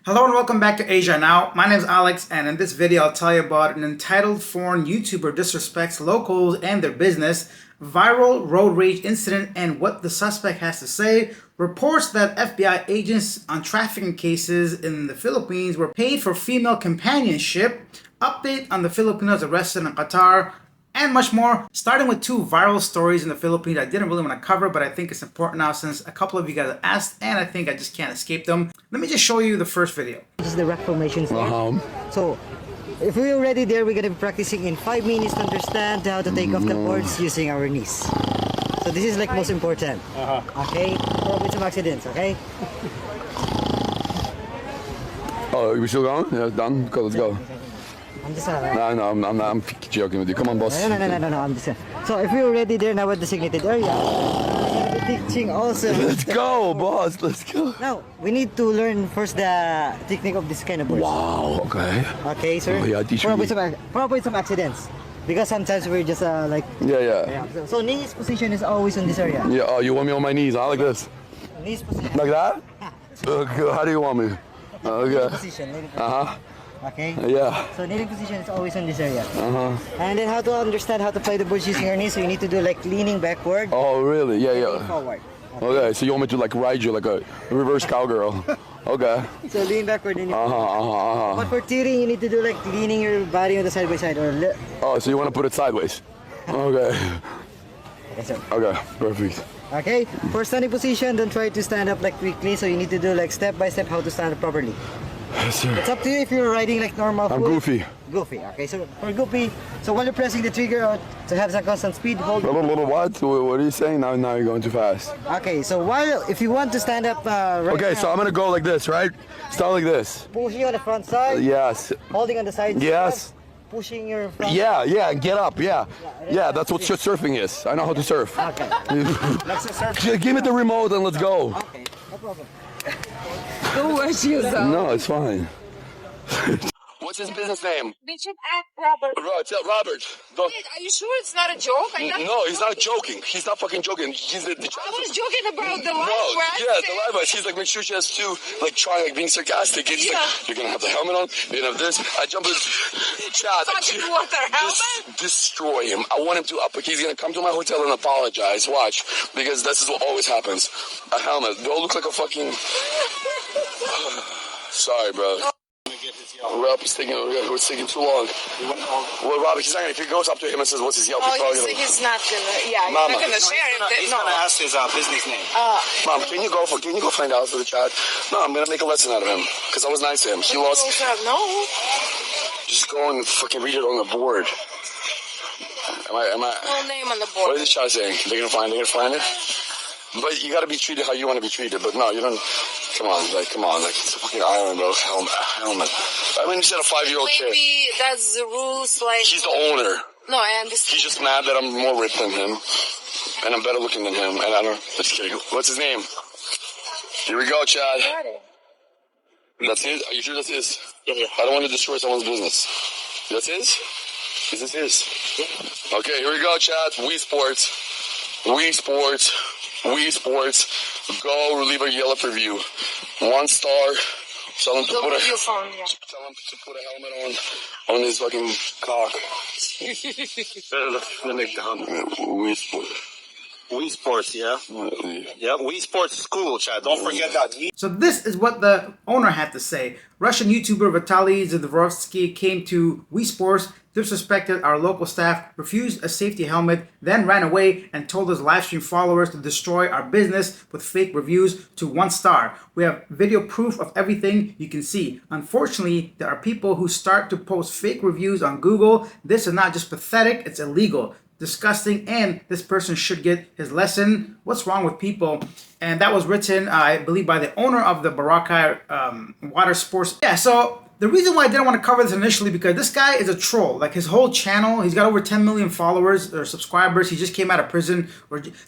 Hello and welcome back to Asia Now. My name is Alex, and in this video I'll tell you about an entitled foreign YouTuber disrespects locals and their business, viral road rage incident and what the suspect has to say, reports that FBI agents on trafficking cases in the Philippines were paid for female companionship, update on the Filipinos arrested in Qatar, and much more, starting with two viral stories in the Philippines I didn't really want to cover, but I think it's important now since a couple of you guys asked, and I think I just can't escape them. Let me just show you the first video. This is the rock formations there. So, if we're already there, we're gonna be practicing in 5 minutes to understand how to take off the boards using our knees. So this is like most important. Okay? Avoid some accidents, okay? Oh, we still going? Yeah, done? Go, let's go. I'm just No, I'm not. I'm joking with you. Come on, boss. No, I'm just so if we're already there now with designated area, we're gonna be teaching also. Let's go, boss. Let's go. Now, we need to learn first the technique of this kind of boards. Wow, okay. Okay, sir? Oh, yeah, teach For me. avoid some accidents. Because sometimes we're just like... Yeah. So knees position is always in this area. Yeah, oh, you want me on my knees, huh? Like this? Knees position. Like that? Okay, how do you want me? Okay. Position. Okay? Yeah. So kneeling position is always in this area. And then how to understand how to play the boards using your knees, so you need to do like leaning backward. Oh, really? Yeah. Leaning forward. Okay, so you want me to like ride you like a reverse cowgirl? Okay. So lean backward and But for tearing, you need to do like leaning your body on the side by side or Oh, so you want to put it sideways? Okay. Okay, sir. Okay, perfect. Okay, for standing position, don't try to stand up like quickly, so you need to do like step by step how to stand up properly. Yes, sir. It's up to you if you're riding like normal. I'm goofy. Goofy, okay, so for goofy, so while you're pressing the trigger to have some constant speed, hold. What? What are you saying? Now you're going too fast. Okay, so while, if you want to stand up right Okay, now, so I'm gonna go like this, right? Start like this. pushing on the front side, Yes. holding on the side. Yes. Pushing your front. Yeah, get up, yeah. Yeah, that's what surfing is. I know how to surf. Okay. Let's surf. Give me the remote and let's go. Okay, no problem. Don't wash yourself. No, it's fine. What's his business name? Bishop at Robert. Robert. Are you sure it's not a joke? No, he's not joking. He's not fucking joking. He's the I was joking about the live No, right? yeah, the live He's like, make sure she has two, like, trying, like, being sarcastic. It's like, you're gonna have the helmet on, you're gonna have this. I jump in, Chad. Fucking what, the helmet? Destroy him. I want him to up. Like, he's gonna come to my hotel and apologize. Watch, because this is what always happens. A helmet. They all look like a fucking. Sorry, bro. It's taking too long. Well, Robert, he's not gonna, if he goes up to him and says, what's his Yelp? Oh, he's not gonna. Yeah, he's Mama. not gonna share it. He's gonna ask his business name. Mom, can you go find out for the child? No, I'm gonna make a lesson out of him because I was nice to him. He lost. No. Just go and fucking read it on the board. Am I? No name on the What board. is the child saying? They're gonna find it. But you gotta be treated how you want to be treated. But no, you don't. Come on, it's a fucking island, bro. Helmet. I mean, you said a 5-year-old kid. Maybe that's the rules. Like He's the owner. no, I understand. He's just mad that I'm more ripped than him, and I'm better looking than him. And I don't. Just kidding. What's his name? Here we go, Chad. That's his? Are you sure that's his? Yeah. I don't want to destroy someone's business. That's his? Is this his? Yeah. Okay, here we go, Chad. Wii Sports. Go leave a Yelp review. 1 star. Tell him to Go put with your phone. Yeah. Tell him to put a helmet on his fucking cock. Wii Sports. Wii Sports, yeah? Yeah, Wii Sports School, Chad. Don't forget that. So this is what the owner had to say. Russian YouTuber Vitaly Zhidvorovsky came to Wii Sports, disrespected our local staff, refused a safety helmet, then ran away and told his livestream followers to destroy our business with fake reviews to 1 star. We have video proof of everything you can see. Unfortunately, there are people who start to post fake reviews on Google. This is not just pathetic, it's illegal. Disgusting, and this person should get his lesson. What's wrong with people? And that was written, I believe, by the owner of the Boracay water sports. Yeah, so the reason why I didn't want to cover this initially, because this guy is a troll. Like, his whole channel, he's got over 10 million followers or subscribers. He just came out of prison.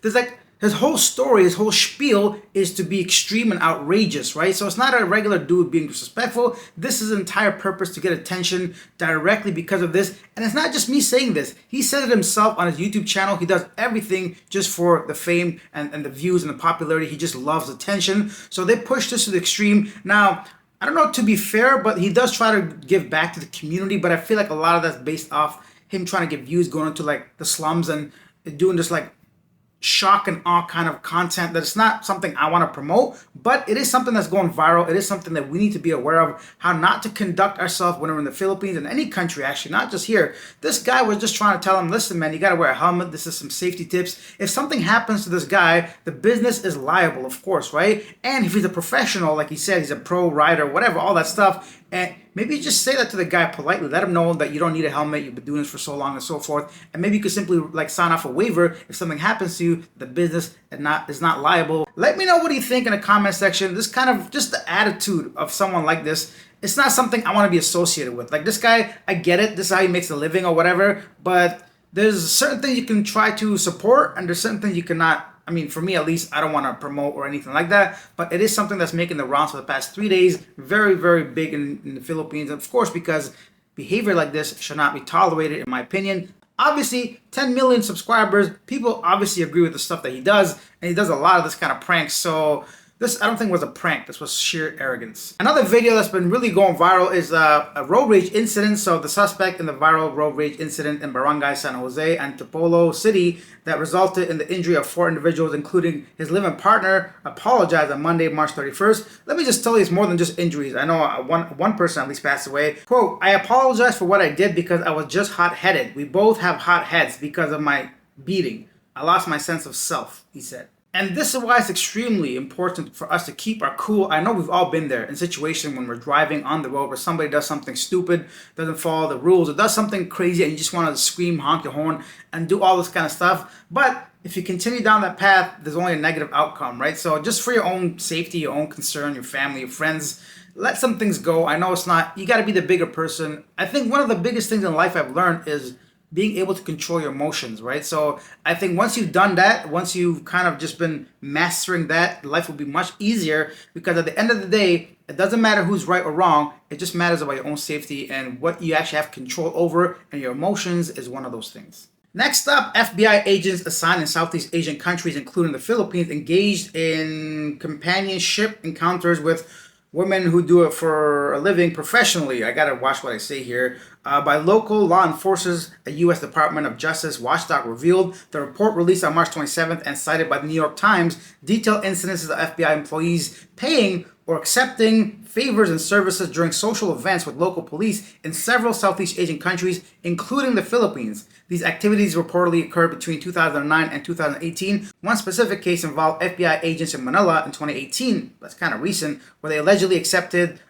There's like his whole story, his whole spiel is to be extreme and outrageous, right? So it's not a regular dude being disrespectful. This is his entire purpose, to get attention directly because of this. And it's not just me saying this. He said it himself on his YouTube channel. He does everything just for the fame and the views and the popularity. He just loves attention. So they push this to the extreme. Now, I don't know, to be fair, but he does try to give back to the community, but I feel like a lot of that's based off him trying to get views, going into like the slums and doing this like shock and awe kind of content that it's not something I want to promote, but it is something that's going viral. It is something that we need to be aware of, how not to conduct ourselves when we're in the Philippines, in any country actually, not just here. This guy was just trying to tell him, listen man, you got to wear a helmet. This is some safety tips. If something happens to this guy, the business is liable, of course, right? And if he's a professional, like he said, he's a pro rider, whatever, all that stuff, and maybe just say that to the guy politely. Let him know that you don't need a helmet. You've been doing this for so long and so forth. And maybe you could simply like sign off a waiver if something happens to you. The business is not liable. Let me know what you think in the comment section. This kind of just the attitude of someone like this. It's not something I want to be associated with. Like this guy, I get it. This is how he makes a living or whatever. But there's certain things you can try to support, and there's certain things you cannot. I mean, for me at least, I don't want to promote or anything like that, but it is something that's making the rounds for the past 3 days. Very, very big in the Philippines. Of course, because behavior like this should not be tolerated, in my opinion. Obviously, 10 million subscribers, people obviously agree with the stuff that he does, and he does a lot of this kind of pranks, so this, I don't think was a prank. This was sheer arrogance. Another video that's been really going viral is a road rage incident. So the suspect in the viral road rage incident in Barangay San Jose, Antipolo City, that resulted in the injury of 4 individuals, including his live-in partner, apologized on Monday, March 31st. Let me just tell you, it's more than just injuries. I know one person at least passed away. Quote, I apologize for what I did because I was just hot-headed. We both have hot heads because of my beating. I lost my sense of self, he said. And this is why it's extremely important for us to keep our cool. I know we've all been there in situations when we're driving on the road where somebody does something stupid, doesn't follow the rules, or does something crazy and you just want to scream, honk your horn, and do all this kind of stuff. But if you continue down that path, there's only a negative outcome, right? So just for your own safety, your own concern, your family, your friends, let some things go. I know it's not, you got to be the bigger person. I think one of the biggest things in life I've learned is being able to control your emotions, right? So I think once you've done that, once you've kind of just been mastering that, life will be much easier, because at the end of the day, it doesn't matter who's right or wrong. It just matters about your own safety, and what you actually have control over, and your emotions is one of those things. Next up, FBI agents assigned in Southeast Asian countries, including the Philippines, engaged in companionship encounters with women who do it for a living professionally. I gotta watch what I say here. By local law enforcers, a U.S. Department of Justice watchdog revealed. The report, released on March 27th and cited by the New York Times, detailed incidences of FBI employees paying or accepting favors and services during social events with local police in several Southeast Asian countries, including the Philippines. These activities reportedly occurred between 2009 and 2018. One specific case involved FBI agents in Manila in 2018, that's kind of recent, where they allegedly accepted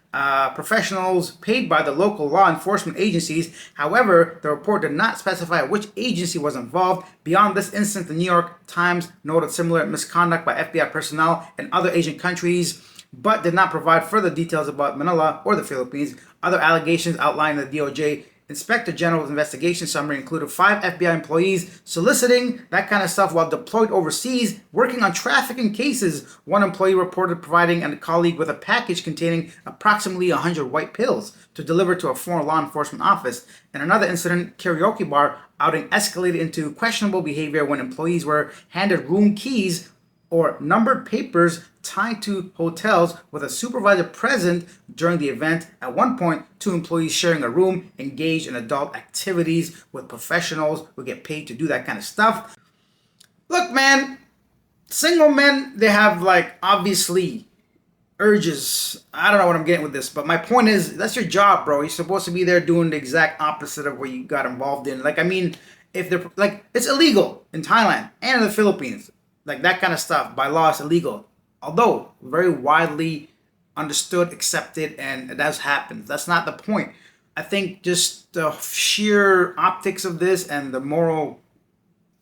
professionals paid by the local law enforcement agencies. However, the report did not specify which agency was involved. Beyond this incident, the New York Times noted similar misconduct by FBI personnel in other Asian countries, but did not provide further details about Manila or the Philippines. Other allegations outlined in the DOJ Inspector General's investigation summary included 5 FBI employees soliciting that kind of stuff while deployed overseas, working on trafficking cases. One employee reported providing a colleague with a package containing approximately 100 white pills to deliver to a foreign law enforcement office. In another incident, karaoke bar outing escalated into questionable behavior when employees were handed room keys or numbered papers tied to hotels with a supervisor present during the event. At one point, 2 employees sharing a room engaged in adult activities with professionals who get paid to do that kind of stuff. Look, man, single men, they have like obviously urges. I don't know what I'm getting with this, but my point is, that's your job, bro. You're supposed to be there doing the exact opposite of what you got involved in. Like, I mean, if they're like, it's illegal in Thailand and in the Philippines. Like that kind of stuff, by law, is illegal. Although very widely understood, accepted, and it does happen. That's not the point. I think just the sheer optics of this and the moral,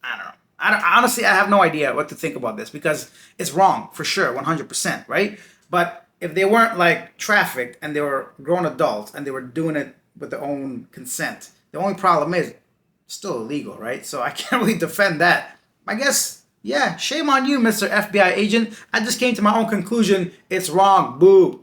I don't know. Honestly, I have no idea what to think about this, because it's wrong for sure, 100%, right? But if they weren't like trafficked and they were grown adults and they were doing it with their own consent, the only problem is it's still illegal, right? So I can't really defend that. I guess, yeah, shame on you, Mr. FBI agent. I just came to my own conclusion. It's wrong. Boo.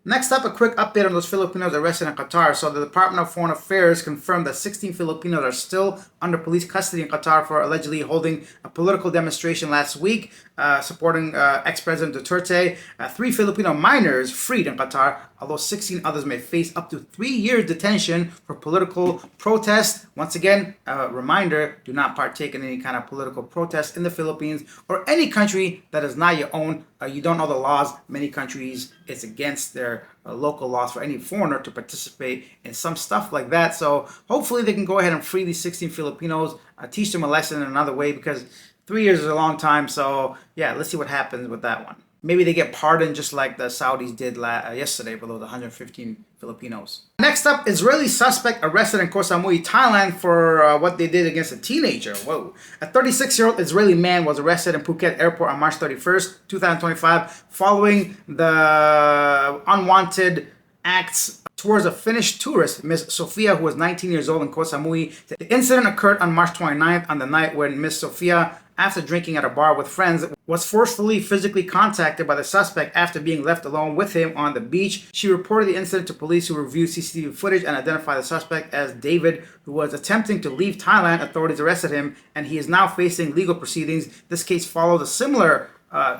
Next up, a quick update on those Filipinos arrested in Qatar. So the Department of Foreign Affairs confirmed that 16 Filipinos are still under police custody in Qatar for allegedly holding a political demonstration last week supporting ex-President Duterte. 3 Filipino minors freed in Qatar, although 16 others may face up to 3 years detention for political protest. Once again, a reminder, do not partake in any kind of political protest in the Philippines or any country that is not your own. You don't know the laws. Many countries, it's against their local laws for any foreigner to participate in some stuff like that. So hopefully they can go ahead and free these 16 Filipinos, teach them a lesson in another way, because 3 years is a long time. So yeah, let's see what happens with that one. Maybe they get pardoned just like the Saudis did yesterday for those 115 Filipinos. Next up, Israeli suspect arrested in Koh Samui, Thailand for what they did against a teenager. Whoa. A 36-year-old Israeli man was arrested in Phuket airport on March 31st, 2025, following the unwanted acts towards a Finnish tourist, Miss Sofia, who was 19 years old in Koh Samui. The incident occurred on March 29th, on the night when Miss Sofia, after drinking at a bar with friends, was forcefully physically contacted by the suspect after being left alone with him on the beach. She reported the incident to police, who reviewed CCTV footage and identified the suspect as David, who was attempting to leave Thailand. Authorities arrested him, and he is now facing legal proceedings. This case followed a similar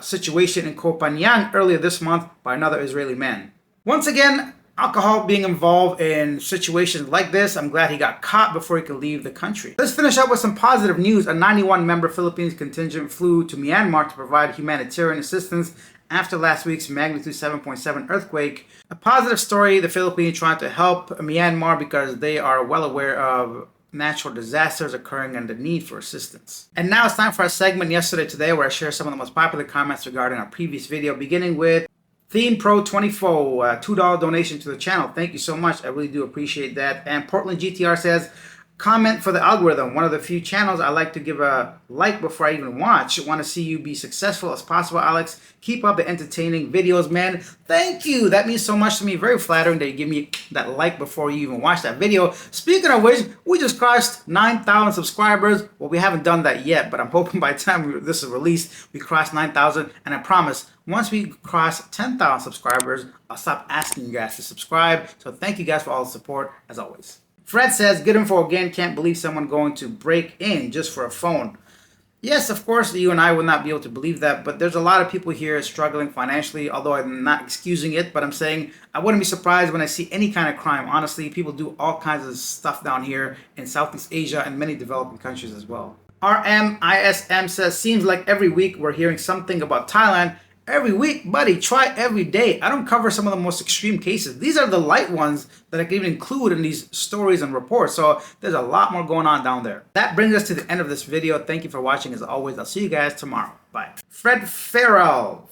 situation in Koh Phangan earlier this month by another Israeli man. Once again, alcohol being involved in situations like this. I'm glad he got caught before he could leave the country. Let's finish up with some positive news. A 91-member Philippines contingent flew to Myanmar to provide humanitarian assistance after last week's magnitude 7.7 earthquake. A positive story, the Philippines trying to help Myanmar because they are well aware of natural disasters occurring and the need for assistance. And now it's time for our segment Yesterday Today, where I share some of the most popular comments regarding our previous video, beginning with Theme Pro 24, $2 donation to the channel. Thank you so much. I really do appreciate that. And Portland GTR says, comment for the algorithm. One of the few channels I like to give a like before I even watch. Want to see you be successful as possible, Alex. Keep up the entertaining videos, man. Thank you. That means so much to me. Very flattering that you give me that like before you even watch that video. Speaking of which, we just crossed 9,000 subscribers. Well, we haven't done that yet, but I'm hoping by the time this is released, we cross 9,000. And I promise, once we cross 10,000 subscribers, I'll stop asking you guys to subscribe. So thank you guys for all the support, as always. Fred says, good info again. Can't believe someone going to break in just for a phone. Yes, of course, you and I would not be able to believe that, but there's a lot of people here struggling financially, although I'm not excusing it, but I'm saying I wouldn't be surprised when I see any kind of crime. Honestly, people do all kinds of stuff down here in Southeast Asia and many developing countries as well. RMISM says, seems like every week we're hearing something about Thailand. Every week, buddy, try every day. I don't cover some of the most extreme cases. These are the light ones that I can even include in these stories and reports. So there's a lot more going on down there. That brings us to the end of this video. Thank you for watching as always. I'll see you guys tomorrow. Bye. Fred Farrell.